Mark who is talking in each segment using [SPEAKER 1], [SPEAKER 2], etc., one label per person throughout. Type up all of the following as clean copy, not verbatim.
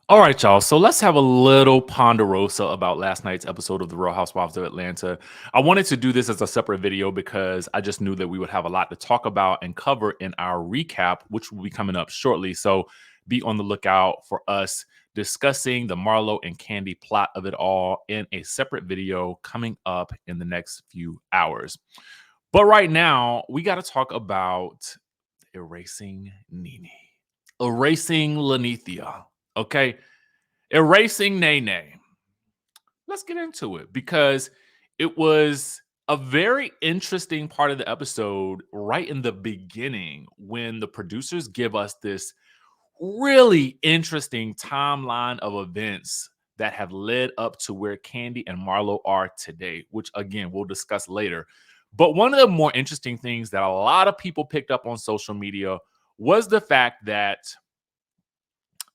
[SPEAKER 1] All right, y'all. So let's have a little ponderosa about last night's episode of The Real Housewives of Atlanta. I wanted to do this as a separate video because I just knew that we would have a lot to talk about and cover in our recap, which will be coming up shortly. So be on the lookout for us discussing the Marlo and Candy plot of it all in a separate video coming up in the next few hours. But right now, we got to talk about erasing Nene, erasing Lanithia. Okay. Erasing Nene. Let's get into it because it was a very interesting part of the episode right in the beginning when the producers give us this really interesting timeline of events that have led up to where Candy and Marlo are today, which again, we'll discuss later. But one of the more interesting things that a lot of people picked up on social media was the fact that,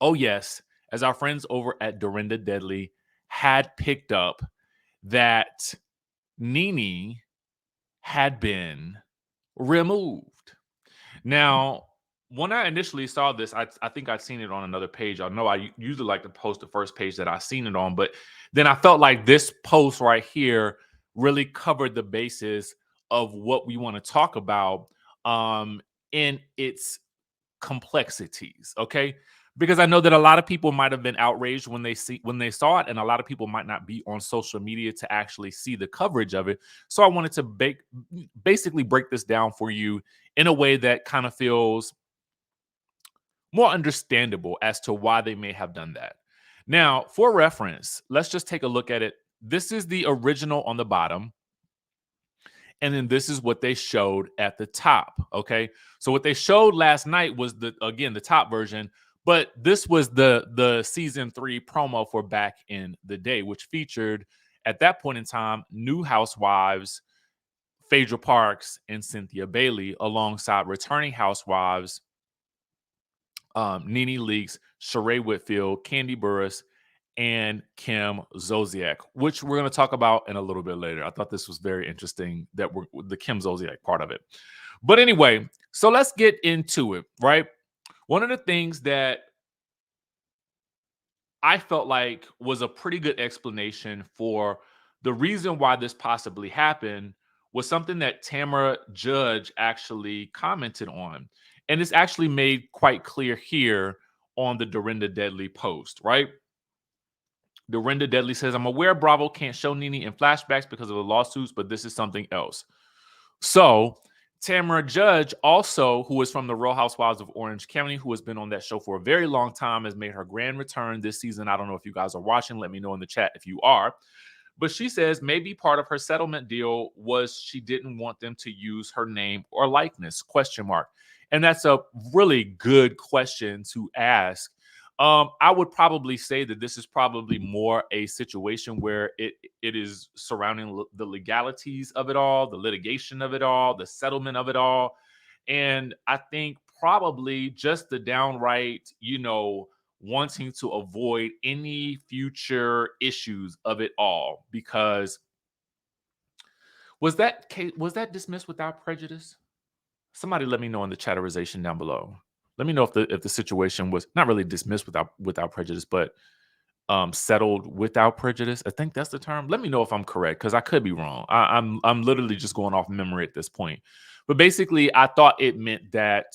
[SPEAKER 1] oh, yes, as our friends over at Dorinda Deadly had picked up, that Nene had been removed. Now, when I initially saw this, I think I'd seen it on another page. I know I usually like to post the first page that I've seen it on, but then I felt like this post right here really covered the basis of what we want to talk about in its complexities, okay? Because I know that a lot of people might have been outraged when they saw it, and a lot of people might not be on social media to actually see the coverage of it. So I wanted to basically break this down for you in a way that kind of feels more understandable as to why they may have done that. Now, for reference, let's just take a look at it. This is the original on the bottom. And then this is what they showed at the top. Okay. So what they showed last night was the top version, but this was the season 3 promo for back in the day, which featured at that point in time new housewives, Phaedra Parks and Cynthia Bailey, alongside returning housewives, Nene Leakes, Sheree Whitfield, Candy Burris, and Kim Zolciak, which we're going to talk about in a little bit later. I thought this was very interesting that we're the Kim Zolciak part of it. But anyway, so let's get into it, right? One of the things that I felt like was a pretty good explanation for the reason why this possibly happened was something that Tamara Judge actually commented on. And it's actually made quite clear here on the Dorinda Deadly post, right? Dorinda Deadly says, I'm aware Bravo can't show Nene in flashbacks because of the lawsuits, but this is something else. So Tamara Judge, also, who is from the Real Housewives of Orange County, who has been on that show for a very long time, has made her grand return this season. I don't know if you guys are watching. Let me know in the chat if you are. But she says maybe part of her settlement deal was she didn't want them to use her name or likeness, question mark. And that's a really good question to ask. I would probably say that this is probably more a situation where it is surrounding the legalities of it all, the litigation of it all, the settlement of it all. And I think probably just the downright, wanting to avoid any future issues of it all. Because was that dismissed without prejudice? Somebody let me know in the chatterization down below. Let me know if the situation was not really dismissed without prejudice, but settled without prejudice. I think that's the term. Let me know if I'm correct, because I could be wrong. I'm literally just going off memory at this point. But basically, I thought it meant that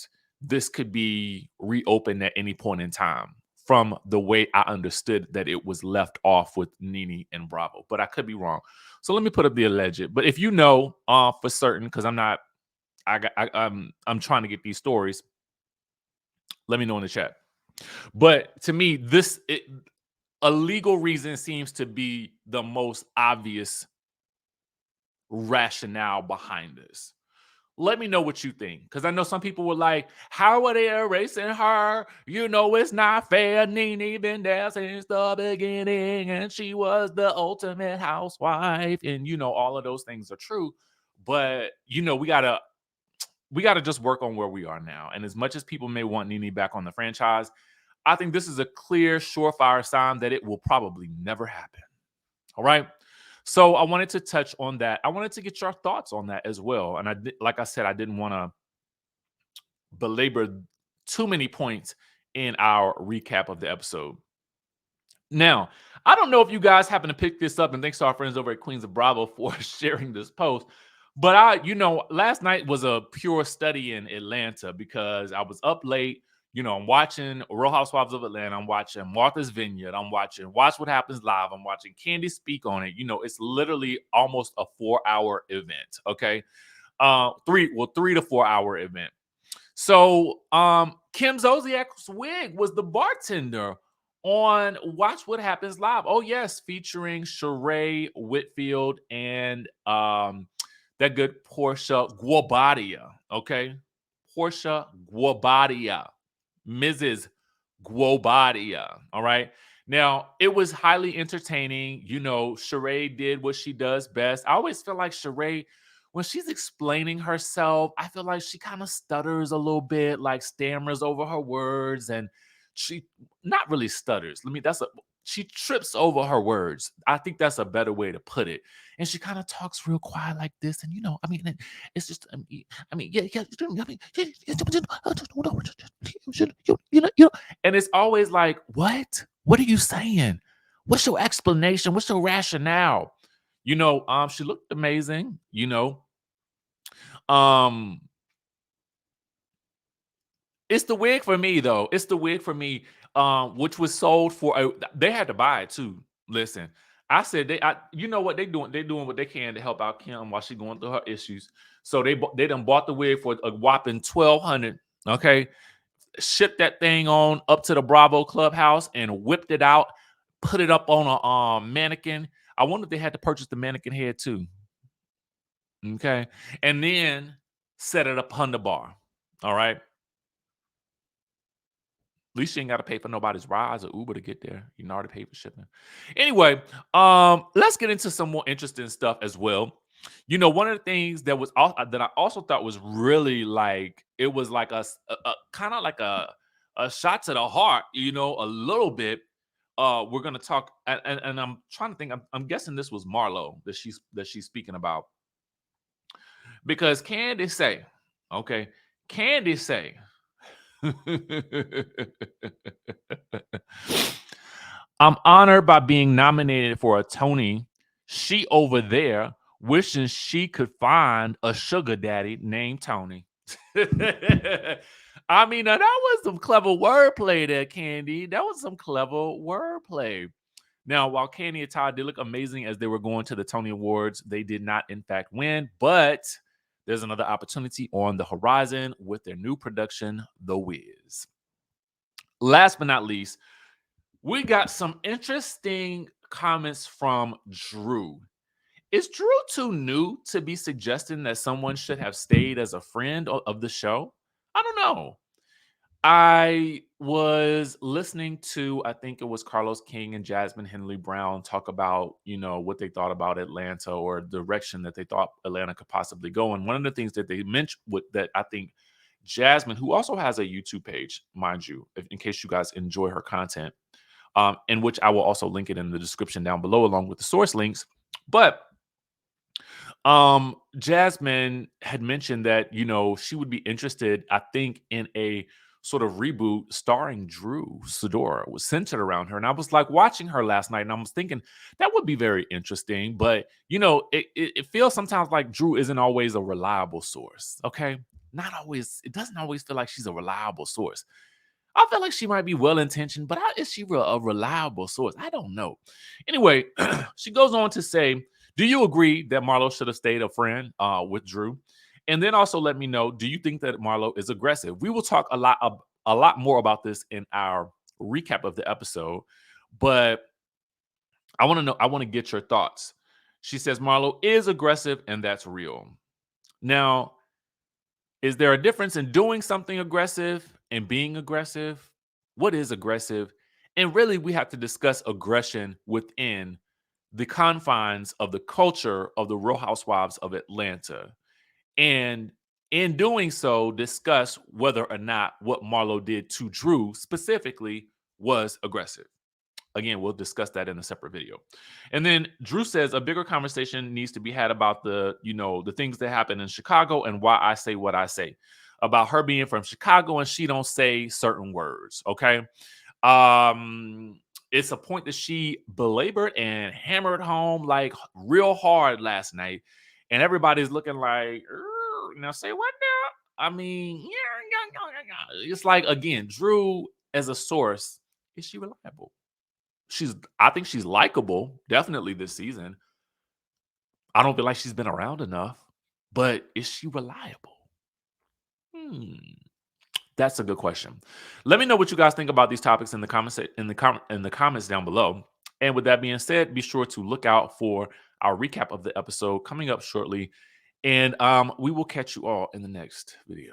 [SPEAKER 1] this could be reopened at any point in time from the way I understood that it was left off with Nene and Bravo. But I could be wrong. So let me put up the alleged. But if you know for certain, because I'm not, I'm trying to get these stories. Let me know in the chat. But to me, a legal reason seems to be the most obvious rationale behind this. Let me know what you think, because I know some people were like, how are they erasing her? It's not fair. Nene been there since the beginning, and she was the ultimate housewife. And, all of those things are true. But, we gotta just work on where we are now. And as much as people may want Nene back on the franchise, I think this is a clear, surefire sign that it will probably never happen. All right. So I wanted to touch on that. I wanted to get your thoughts on that as well. And like I said, I didn't want to belabor too many points in our recap of the episode. Now, I don't know if you guys happen to pick this up, and thanks to our friends over at Queens of Bravo for sharing this post. But last night was a pure study in Atlanta because I was up late. I'm watching Real Housewives of Atlanta. I'm watching Martha's Vineyard. I'm watching Watch What Happens Live. I'm watching Candy speak on it. It's literally almost a 4-hour event. Okay. 3 to 4 hour event. So Kim Zolciak's wig was the bartender on Watch What Happens Live. Oh, yes, featuring Sheree Whitfield and that good Portia Guabadia. Okay. Portia Guabadia. Mrs. Guabadia. All right. Now, it was highly entertaining. Sheree did what she does best. I always feel like Sheree, when she's explaining herself, I feel like she kind of stutters a little bit, like stammers over her words, and she not really stutters. She trips over her words. I think that's a better way to put it. And she kind of talks real quiet like this. And it's just, yeah, and it's always like, what? What are you saying? What's your explanation? What's your rationale? She looked amazing. Um, it's the wig for me, though. It's the wig for me, which was sold for. They had to buy it too. Listen, I said you know what they doing? They doing what they can to help out Kim while she going through her issues. So they done bought the wig for a whopping $1,200. Okay, shipped that thing on up to the Bravo Clubhouse and whipped it out, put it up on a mannequin. I wonder if they had to purchase the mannequin head too. Okay, and then set it up on the bar. All right. At least you ain't got to pay for nobody's rides or Uber to get there. You already paid for shipping. Anyway, let's get into some more interesting stuff as well. One of the things that I also thought was really like it was like a kind of like a shot to the heart. A little bit. We're gonna talk, and I'm trying to think. I'm guessing this was Marlo that she's speaking about because okay, Candy say. I'm honored by being nominated for a Tony. She over there wishing she could find a sugar daddy named Tony. Now that was some clever wordplay there, Candy. That was some clever wordplay. Now, while Candy and Todd did look amazing as they were going to the Tony Awards, they did not, in fact, win. But there's another opportunity on the horizon with their new production, The Wiz. Last but not least, we got some interesting comments from Drew. Is Drew too new to be suggesting that someone should have stayed as a friend of the show? I don't know. I was listening to, I think it was Carlos King and Jasmine Henley Brown talk about, what they thought about Atlanta or direction that they thought Atlanta could possibly go. And one of the things that they mentioned that I think Jasmine, who also has a YouTube page, mind you, in case you guys enjoy her content, in which I will also link it in the description down below along with the source links. But Jasmine had mentioned that, she would be interested, I think, in a sort of reboot starring Drew Sidora, was centered around her. And I was like watching her last night and I was thinking that would be very interesting. But, it feels sometimes like Drew isn't always a reliable source. Okay. Not always. It doesn't always feel like she's a reliable source. I feel like she might be well-intentioned, but is she a reliable source? I don't know. Anyway, she goes on to say, do you agree that Marlo should have stayed a friend with Drew? And then also let me know, do you think that Marlo is aggressive? We will talk a lot more about this in our recap of the episode, but I want to get your thoughts. She says Marlo is aggressive and that's real. Now, is there a difference in doing something aggressive and being aggressive? What is aggressive? And really, we have to discuss aggression within the confines of the culture of the Real Housewives of Atlanta. And in doing so, discuss whether or not what Marlo did to Drew specifically was aggressive. Again, we'll discuss that in a separate video. And then Drew says a bigger conversation needs to be had about the things that happen in Chicago and why I say what I say about her being from Chicago and she don't say certain words. Okay. it's a point that she belabored and hammered home like real hard last night. And everybody's looking like, now say what now? I mean, yeah. It's like, again, Drew as a source, is she reliable? I think she's likable, definitely this season. I don't feel like she's been around enough, but is she reliable? That's a good question. Let me know what you guys think about these topics in the comments in the comments down below. And with that being said, be sure to look out for our recap of the episode coming up shortly. And we will catch you all in the next video.